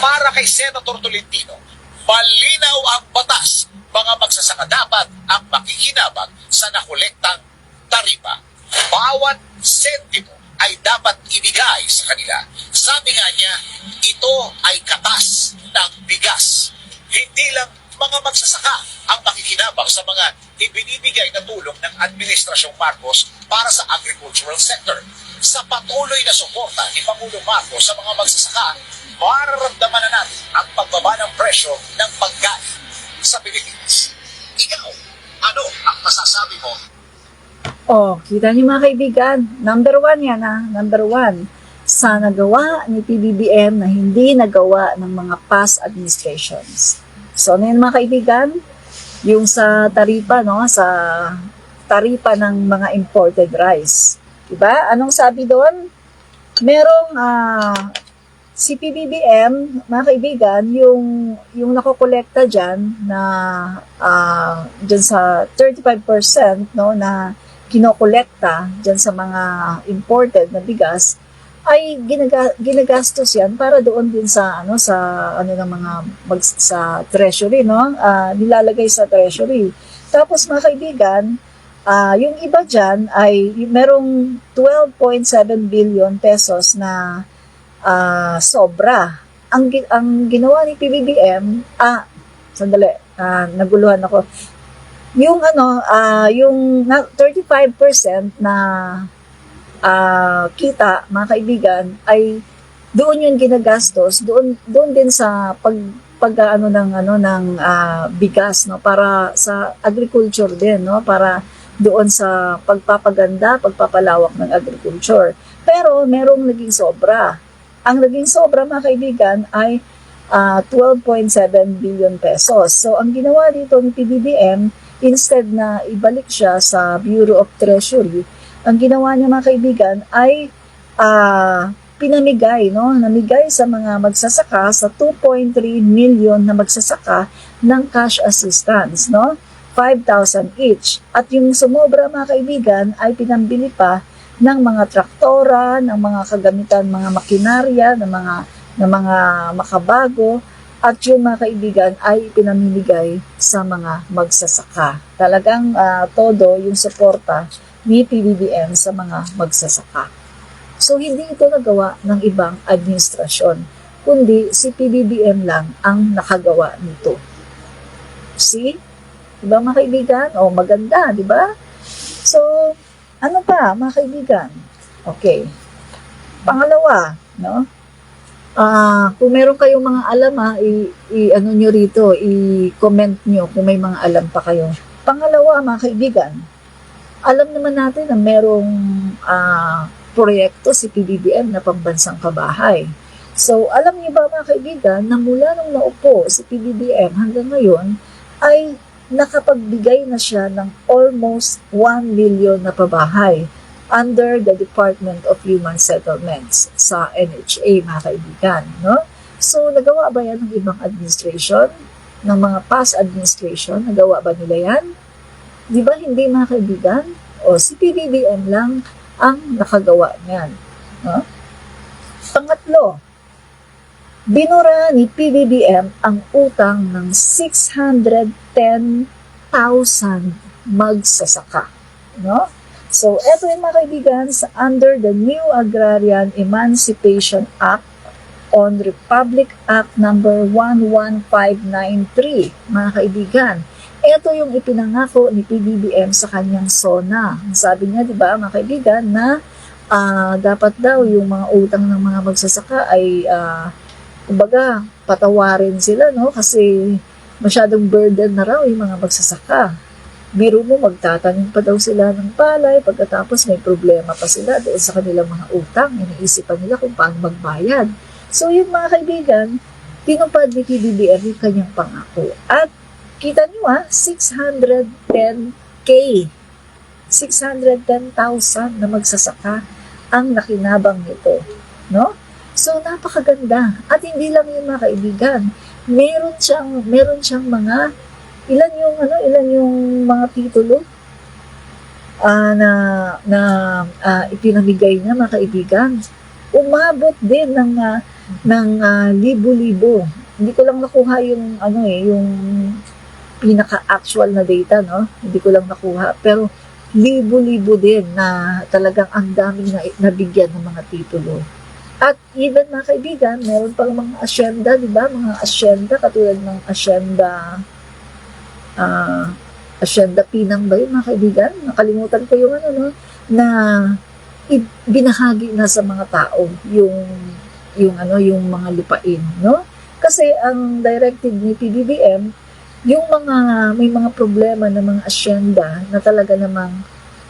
Para kay Senator Tolentino, malinaw ang batas. Mga magsasaka dapat ang makikinabang sa nakolektang taripa. Bawat sentimo ay dapat ibigay sa kanila. Sabi nga niya, ito ay katas ng bigas. Hindi lang mga magsasaka ang makikinabang sa mga ibinibigay na tulong ng Administrasyong Marcos para sa agricultural sector. Sa patuloy na suporta ni Pangulong Marcos sa mga magsasaka, mararamdaman na natin ang pagbaba ng presyo ng pagkain sa Pilipinas. Ikaw, ano ang masasabi mo? Oh, kita niyo mga kaibigan, number 1 yan number 1 sa nagawa ni PBBM na hindi nagawa ng mga past administrations. So, ano yun mga kaibigan? Yung sa taripa, no? Sa taripa ng mga imported rice. Diba? Anong sabi doon? Merong si PBBM, mga kaibigan, yung nakokolekta dyan na dyan sa 35%, no, na kinokolekta dyan sa mga imported na bigas, ay ginagastos yan para doon din sa ng mga sa treasury, no? Nilalagay sa treasury. Tapos mga kaibigan, yung iba dyan ay merong 12.7 billion pesos na sobra. Ang ginawa ni PBBM, naguluhan ako. Yung yung 35% na kita, mga kaibigan, ay doon yung ginagastos, doon din sa ng bigas, no, para sa agriculture din, no, para doon sa pagpapaganda, pagpapalawak ng agriculture. Pero merong naging sobra. Ang naging sobra, mga kaibigan, ay 12.7 billion pesos. So, ang ginawa dito ni PBBM, instead na ibalik siya sa Bureau of Treasury, ang ginawa niya, mga kaibigan, ay namigay sa mga magsasaka, sa 2.3 million na magsasaka ng cash assistance, no? 5,000 each. At yung sumobra, mga kaibigan, ay pinambili pa ng mga traktora, ng mga kagamitan, mga makinarya, ng mga makabago, at yung mga kaibigan ay pinamimigay sa mga magsasaka. Talagang todo yung suporta ni PBBM sa mga magsasaka. So, hindi ito nagawa ng ibang administrasyon, kundi si PBBM lang ang nakagawa nito. See? Diba mga kaibigan? O, maganda, diba? So, ano pa, mga kaibigan? Okay. Pangalawa, no? Kung meron kayong mga alam, i-ano nyo rito, i-comment nyo kung may mga alam pa kayo. Pangalawa, mga kaibigan, alam naman natin na merong proyekto si PBBM na pambansang pabahay. So, alam niyo ba, mga kaibigan, na mula nung naupo si PBBM hanggang ngayon, ay nakapagbigay na siya ng almost 1 million na pabahay under the Department of Human Settlements sa NHA, mga kaibigan. No? So, nagawa ba yan ng ibang administration? Ng mga past administration? Nagawa ba nila yan? Di ba hindi, mga kaibigan? O si PBBM lang ang nakagawa niyan. No? Pangatlo, binura ni PBBM ang utang ng 610,000 magsasaka. No? So, eto yung mga kaibigan, under the New Agrarian Emancipation Act on Republic Act number 11593, mga kaibigan. Ito yung ipinangako ni PBBM sa kanyang SONA. Sabi niya, di ba, mga kaibigan, na dapat daw yung mga utang ng mga magsasaka ay, kumbaga, patawarin sila, no? Kasi masyadong burden na raw yung mga magsasaka. Biro mo, magtatanim pa daw sila ng palay, pagkatapos may problema pa sila doon sa kanilang mga utang. Iniisipan nila kung paano magbayad. So, yung mga kaibigan, tinupad ni PBBM yung kanyang pangako. At kita niyo 610,000 na magsasaka ang nakinabang nito, no? So napakaganda. At hindi lang 'yung mga kaibigan. Meron siyang mga ilan yung mga titulo na ipinamigay niya, mga kaibigan. Umabot din ng libo-libo. Hindi ko lang nakuha yung yung pinaka-actual na data, no? Hindi ko lang nakuha. Pero libo-libo din na talagang ang daming nabigyan ng mga titulo. At even mga kaibigan, meron pang mga asyenda, di ba? Mga asyenda, katulad ng asyenda Pinang ba yun, mga kaibigan? Nakalimutan ko yung na binahagi na sa mga tao yung mga lupain, no? Kasi ang directive ni PBBM, yung may mga problema ng mga asyenda na talaga namang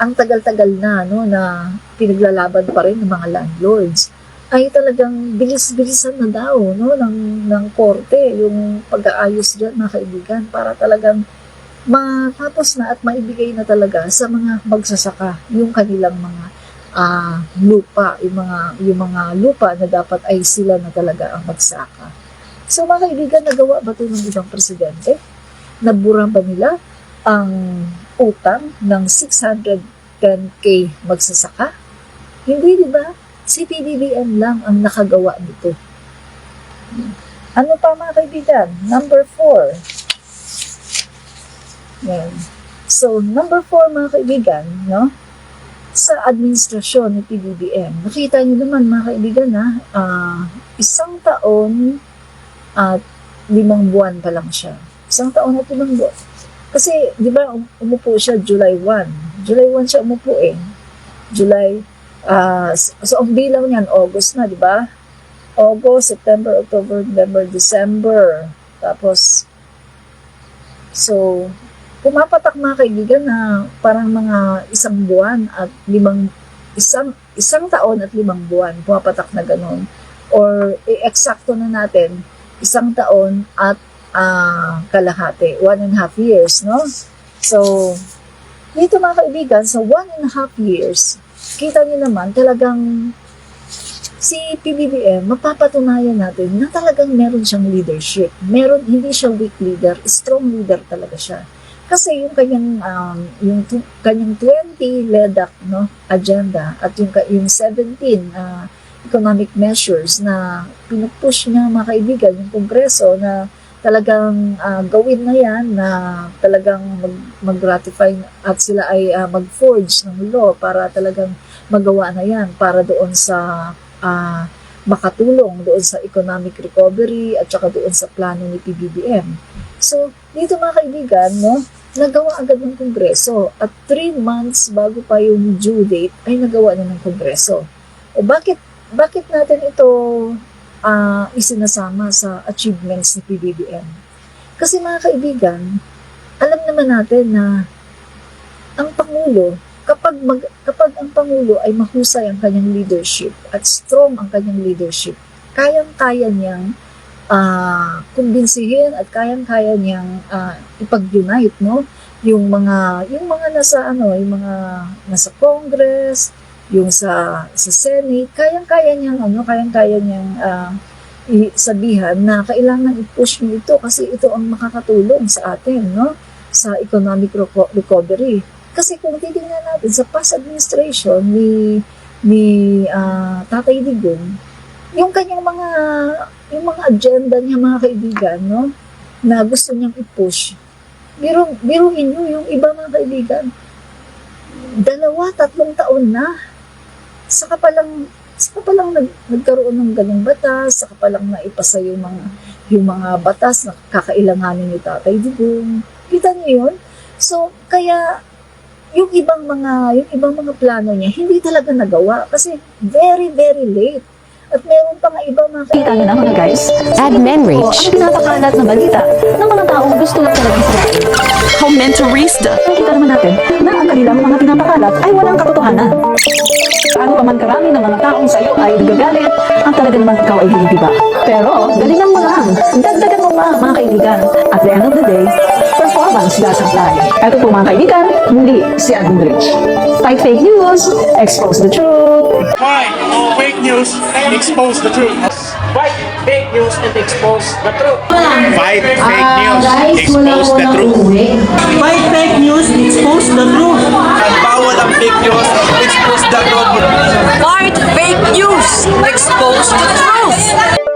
ang tagal-tagal na, no, na pinaglalaban pa rin ng mga landlords, ay talagang bilis-bilisan na daw, no, ng korte yung pag-aayos dyan, mga kaibigan, para talagang matapos na at maibigay na talaga sa mga magsasaka yung kanilang mga lupa, yung mga lupa na dapat ay sila na talaga ang magsaka. So mga kaibigan, nagawa ba ito ng ibang presidente? Naburan ba nila ang utang ng 610K magsasaka? Hindi, di ba? Si PBBM lang ang nakagawa nito. Ano pa mga kaibigan? Number 4. Yan. So, number 4 mga kaibigan, no? Sa administrasyon ni PBBM, nakita niyo naman mga kaibigan isang taon at 5 buwan pa lang siya. Isang taon at 5 buwan. Kasi, di ba, umupo siya July 1. July 1 siya umupo eh. So, ang bilang niyan, August na, di ba? August, September, October, November, December. Tapos, so, pumapatak mga kaibigan na parang mga isang taon at 5 buwan. Pumapatak na ganun. Or, eksakto na natin, isang taon at kalahati, 1.5 years, no? So, dito mga kaibigan, sa 1.5 years, kita niyo naman talagang si PBBM, mapapatunayan natin na talagang meron siyang leadership. Hindi siya weak leader, strong leader talaga siya. Kasi yung kanyang 20 LEDAC, no, agenda at yung 17 economic measures na pinupush niya mga kaibigan, yung Kongreso na talagang gawin na yan, na talagang mag-ratify at sila ay mag-forge ng law para talagang magawa na yan para doon sa makatulong doon sa economic recovery at saka doon sa plano ni PBBM. So, dito mga kaibigan, no, nagawa agad ng Kongreso at 3 months bago pa yung due date ay nagawa na ng Kongreso. O bakit natin ito isinasama sa achievements ni PBBM? Kasi mga kaibigan, alam naman natin na ang Pangulo, kapag ang Pangulo ay mahusay ang kanyang leadership at strong ang kanyang leadership, kayang-kaya niyang kumbinsihin at kayang-kaya niyang ipag-unite, no, yung mga nasa Congress, yung sa Senate, kayang-kaya niyang sabihan na kailangan i-push niyo ito kasi ito ang makakatulong sa atin, no, sa economic recovery. Kasi kung titingnan natin sa past administration ni Tatay Digong, yung kanyang mga agenda niya mga kaibigan, no, na gusto niyang i-push. Biruin niyo yung iba mga kaibigan, 2-3 taon na. Saka pa lang nagkaroon ng ganung batas, saka pa lang naipasa yung mga batas na kakailanganin ni Tatay Digong. Kita niyo yun? So, kaya yung ibang mga plano niya hindi talaga nagawa kasi very, very late. At meron pa nga iba mga Kita nyo na mga guys, Admin ang reach. pinapakalat na balita ng mga taong gusto lang talaga sirain. Comentarista. Nakita naman natin na ang kanilang mga pinapakalat ay walang katotohanan. Paano pa man karami ng mga taong sa'yo ay gagalit, ang talaga naman ikaw ay hihiba. Pero, galingan mo lang. Dagdagan mo pa mga kaibigan. At the end of the day, performance doesn't lie. Ito po mga kaibigan, muli si Admin Rich. Fight fake news, expose the truth. Fight fake news, expose the truth. Fight fake news and expose the truth. Fight fake news. Expose the truth. Fight fake news, expose the truth. At bawal ang fake news, expose the truth. Fight fake news. Expose the truth.